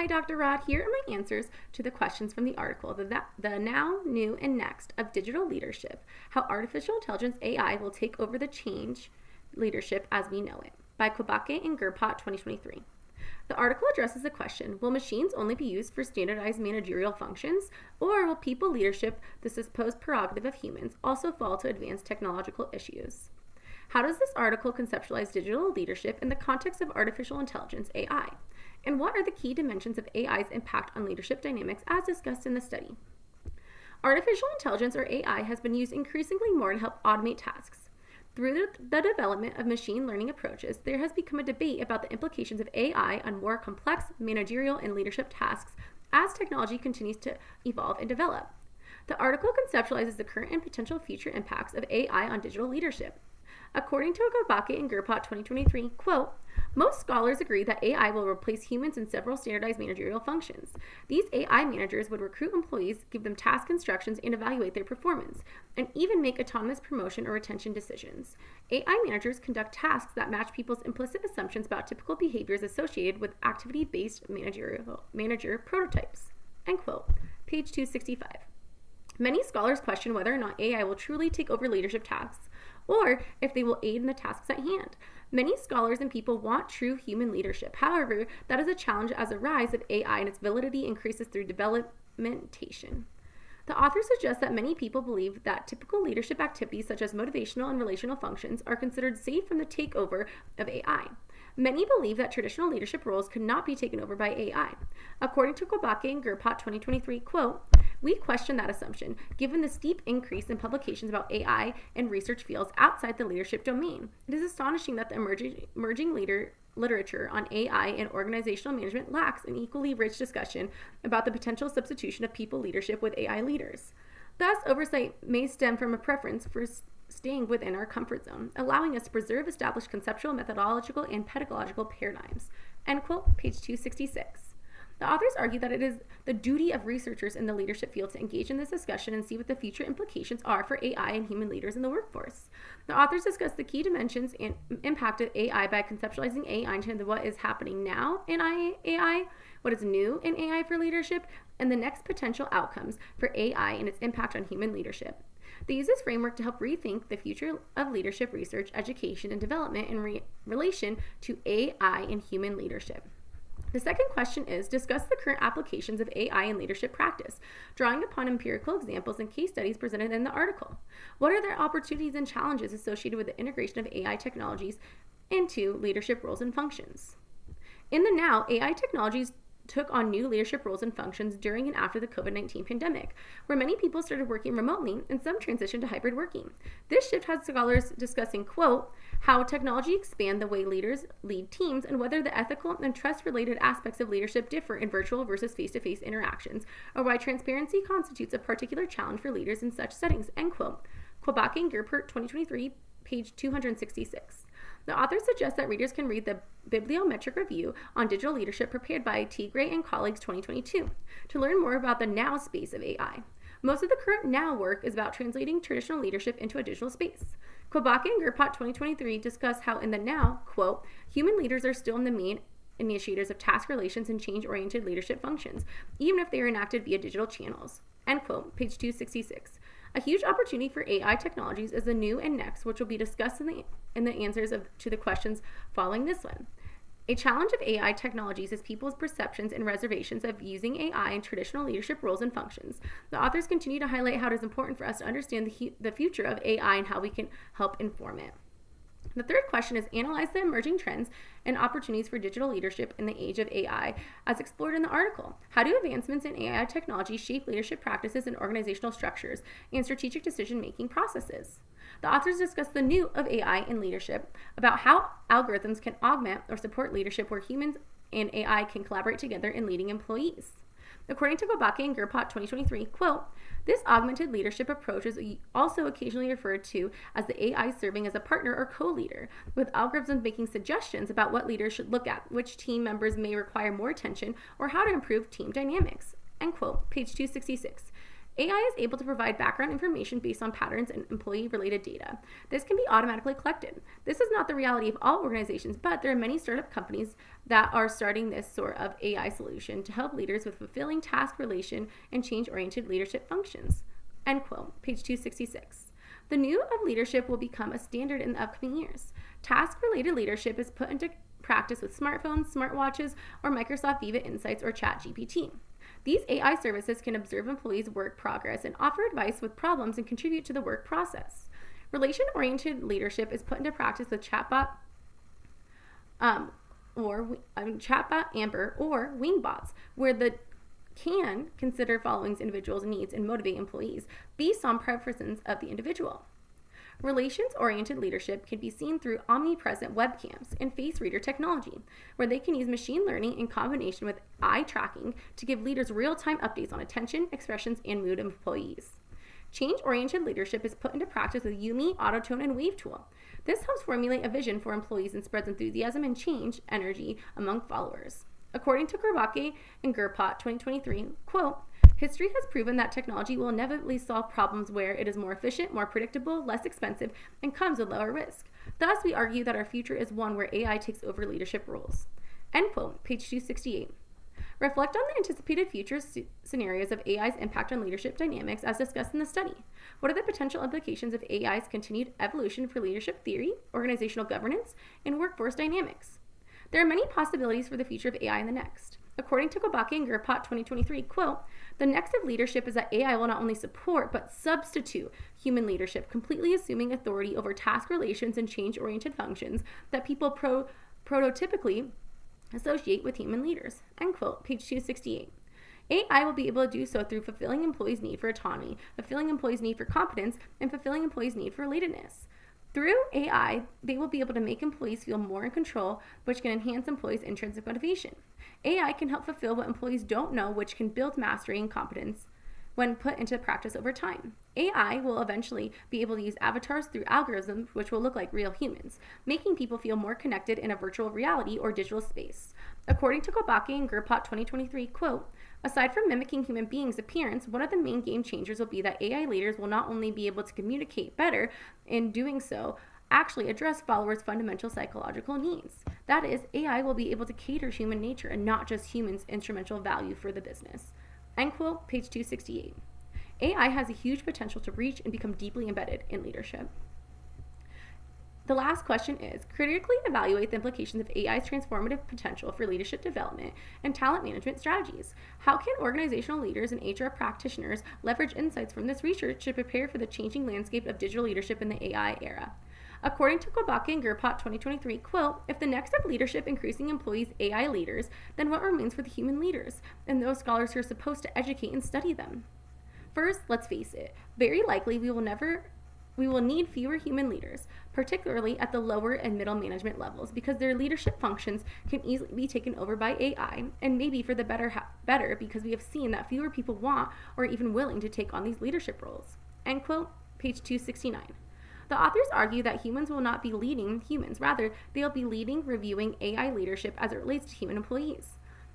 Hi, Dr. Rod. Here are my answers to the questions from the article, The Now, New, and Next of Digital Leadership, How Artificial Intelligence AI Will Take Over the Change Leadership as We Know It, by Kobake and Gurpot, 2023. The article addresses the question, will machines only be used for standardized managerial functions, or will people leadership, the supposed prerogative of humans, also fall to advanced technological issues? How does this article conceptualize digital leadership in the context of artificial intelligence, AI? And what are the key dimensions of AI's impact on leadership dynamics as discussed in the study? Artificial intelligence, or AI, has been used increasingly more to help automate tasks. Through the development of machine learning approaches, there has become a debate about the implications of AI on more complex managerial and leadership tasks as technology continues to evolve and develop. The article conceptualizes the current and potential future impacts of AI on digital leadership. According to Kobake and Gurpot, 2023, quote, most scholars agree that AI will replace humans in several standardized managerial functions. These AI managers would recruit employees, give them task instructions, and evaluate their performance, and even make autonomous promotion or retention decisions. AI managers conduct tasks that match people's implicit assumptions about typical behaviors associated with activity-based manager prototypes. End quote. Page 265. Many scholars question whether or not AI will truly take over leadership tasks, or if they will aid in the tasks at hand. Many scholars and people want true human leadership. However, that is a challenge as the rise of AI and its validity increases through developmentation. The author suggests that many people believe that typical leadership activities such as motivational and relational functions are considered safe from the takeover of AI. Many believe that traditional leadership roles could not be taken over by AI. According to Kobake and Gurpot, 2023, quote, we question that assumption, given the steep increase in publications about AI and research fields outside the leadership domain. It is astonishing that the emerging literature on AI and organizational management lacks an equally rich discussion about the potential substitution of people leadership with AI leaders. Thus, oversight may stem from a preference for staying within our comfort zone, allowing us to preserve established conceptual, methodological, and pedagogical paradigms. End quote, page 266. The authors argue that it is the duty of researchers in the leadership field to engage in this discussion and see what the future implications are for AI and human leaders in the workforce. The authors discuss the key dimensions and impact of AI by conceptualizing AI into what is happening now in AI, what is new in AI for leadership, and the next potential outcomes for AI and its impact on human leadership. They use this framework to help rethink the future of leadership research, education, and development in relation to AI and human leadership. The second question is, discuss the current applications of AI in leadership practice, drawing upon empirical examples and case studies presented in the article. What are the opportunities and challenges associated with the integration of AI technologies into leadership roles and functions? In the now, AI technologies took on new leadership roles and functions during and after the COVID-19 pandemic, where many people started working remotely and some transitioned to hybrid working. This shift has scholars discussing, quote, how technology expand the way leaders lead teams and whether the ethical and trust-related aspects of leadership differ in virtual versus face-to-face interactions, or why transparency constitutes a particular challenge for leaders in such settings, end quote. Kobake and Gurpot, 2023, page 266. The author suggests that readers can read the bibliometric review on digital leadership prepared by Tigray and colleagues 2022 to learn more about the now space of AI. Most of the current now work is about translating traditional leadership into a digital space. Kobake and Gurpot 2023 discuss how in the now, quote, human leaders are still in the main initiators of task relations and change-oriented leadership functions, even if they are enacted via digital channels, end quote, page 266. A huge opportunity for AI technologies is the new and next, which will be discussed in the answers to the questions following this one. A challenge of AI technologies is people's perceptions and reservations of using AI in traditional leadership roles and functions. The authors continue to highlight how it is important for us to understand the future of AI and how we can help inform it. The third question is analyze the emerging trends and opportunities for digital leadership in the age of AI as explored in the article. How do advancements in AI technology shape leadership practices and organizational structures and strategic decision-making processes? The authors discuss the new of AI in leadership, about how algorithms can augment or support leadership where humans and AI can collaborate together in leading employees. According to Kobake and Gurpot 2023, quote, this augmented leadership approach is also occasionally referred to as the AI serving as a partner or co-leader, with algorithms making suggestions about what leaders should look at, which team members may require more attention, or how to improve team dynamics, end quote, page 266. AI is able to provide background information based on patterns and employee-related data. This can be automatically collected. This is not the reality of all organizations, but there are many startup companies that are starting this sort of AI solution to help leaders with fulfilling task relation and change-oriented leadership functions. End quote. Page 266. The new of leadership will become a standard in the upcoming years. Task-related leadership is put into practice with smartphones, smartwatches, or Microsoft Viva Insights or ChatGPT. These AI services can observe employees' work progress and offer advice with problems and contribute to the work process. Relation-oriented leadership is put into practice with chatbot Amber or Wingbots, where the can consider following individuals' needs and motivate employees based on preferences of the individual. Relations-oriented leadership can be seen through omnipresent webcams and face reader technology, where they can use machine learning in combination with eye tracking to give leaders real-time updates on attention, expressions, and mood of employees. Change-oriented leadership is put into practice with Yumi, Autotone, and Wave Tool. This helps formulate a vision for employees and spreads enthusiasm and change energy among followers. According to Grabake and Gurpot 2023, quote, history has proven that technology will inevitably solve problems where it is more efficient, more predictable, less expensive, and comes with lower risk. Thus, we argue that our future is one where AI takes over leadership roles. End quote, page 268. Reflect on the anticipated future scenarios of AI's impact on leadership dynamics as discussed in the study. What are the potential implications of AI's continued evolution for leadership theory, organizational governance, and workforce dynamics? There are many possibilities for the future of AI in the next. According to Kobake and Gurpot 2023, quote, the next of leadership is that AI will not only support but substitute human leadership, completely assuming authority over task relations and change-oriented functions that people prototypically associate with human leaders. End quote, page 268. AI will be able to do so through fulfilling employees' need for autonomy, fulfilling employees' need for competence, and fulfilling employees' need for relatedness. Through AI, they will be able to make employees feel more in control, which can enhance employees' intrinsic motivation. AI can help fulfill what employees don't know, which can build mastery and competence when put into practice over time. AI will eventually be able to use avatars through algorithms which will look like real humans, making people feel more connected in a virtual reality or digital space. According to Kobake and Gurpot 2023, quote, aside from mimicking human beings' appearance, one of the main game changers will be that AI leaders will not only be able to communicate better, in doing so, actually address followers' fundamental psychological needs. That is, AI will be able to cater to human nature and not just humans' instrumental value for the business. End quote, page 268. AI has a huge potential to reach and become deeply embedded in leadership. The last question is, critically evaluate the implications of AI's transformative potential for leadership development and talent management strategies. How can organizational leaders and HR practitioners leverage insights from this research to prepare for the changing landscape of digital leadership in the AI era? According to Kobake and Gurpot 2023, quote, if the next of leadership increasing employees AI leaders, then what remains for the human leaders and those scholars who are supposed to educate and study them? First, let's face it, very likely we will need fewer human leaders, particularly at the lower and middle management levels, because their leadership functions can easily be taken over by AI, and maybe for the better because we have seen that fewer people want or are even willing to take on these leadership roles. End quote, page 269. The authors argue that humans will not be leading humans, rather, they'll be leading, reviewing AI leadership as it relates to human employees.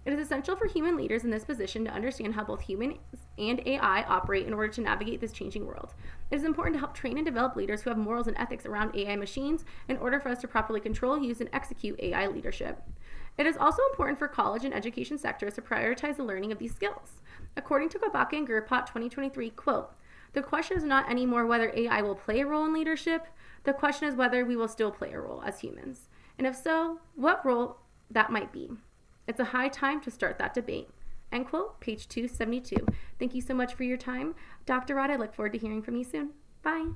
It is essential for human leaders in this position to understand how both humans and AI operate in order to navigate this changing world. It is important to help train and develop leaders who have morals and ethics around AI machines in order for us to properly control, use, and execute AI leadership. It is also important for college and education sectors to prioritize the learning of these skills. According to Kobake and Gurpot 2023, quote, the question is not anymore whether AI will play a role in leadership. The question is whether we will still play a role as humans. And if so, what role that might be. It's a high time to start that debate. End quote, page 272. Thank you so much for your time. Dr. Rod, I look forward to hearing from you soon. Bye.